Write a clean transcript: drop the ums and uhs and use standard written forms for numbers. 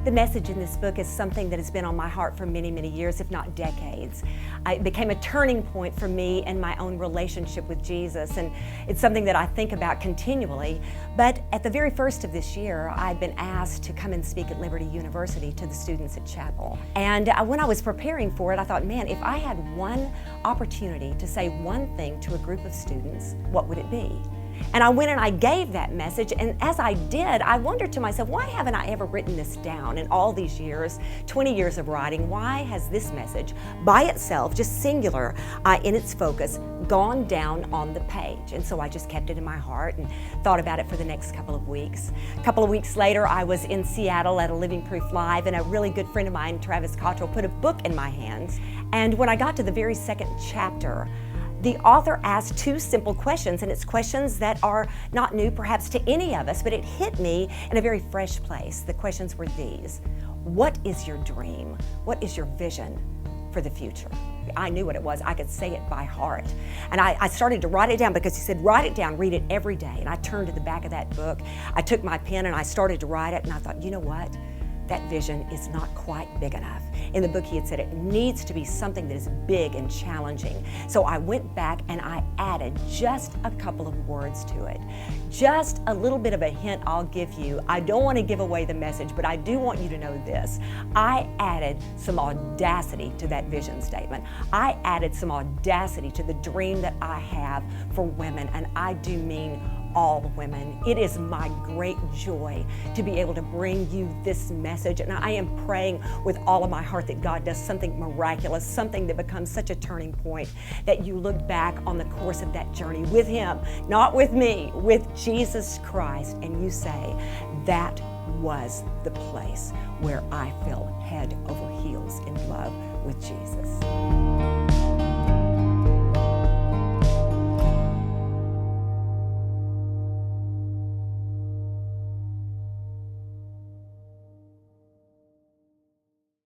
The message in this book is something that has been on my heart for many, many years, if not decades. It became a turning point for me in my own relationship with Jesus, and it's something that I think about continually. But at the very first of this year, I'd been asked to come and speak at Liberty University to the students at Chapel. And when I was preparing for it, I thought, man, if I had one opportunity to say one thing to a group of students, what would it be? And I went and I gave that message, and as I did, I wondered to myself, why haven't I ever written this down in all these years, 20 years of writing? Why has this message, by itself, just singular in its focus, gone down on the page? And so I just kept it in my heart and thought about it for the next couple of weeks. A couple of weeks later, I was in Seattle at a Living Proof Live, and a really good friend of mine, Travis Cottrell, put a book in my hands. And when I got to the very second chapter, the author asked two simple questions, and it's questions that are not new perhaps to any of us, but it hit me in a very fresh place. The questions were these: what is your dream? What is your vision for the future? I knew what it was. I could say it by heart. And I started to write it down because he said, write it down, read it every day. And I turned to the back of that book. I took my pen and I started to write it, and I thought, you know what? That vision is not quite big enough. In the book, he had said it needs to be something that is big and challenging. So I went back and I added just a couple of words to it. Just a little bit of a hint I'll give you. I don't want to give away the message, but I do want you to know this. I added some audacity to that vision statement. I added some audacity to the dream that I have for women, and I do mean all women. It is my great joy to be able to bring you this message, and I am praying with all of my heart that God does something miraculous, something that becomes such a turning point that you look back on the course of that journey with Him, not with me, with Jesus Christ, and you say, that was the place where I fell head over heels in love with Jesus.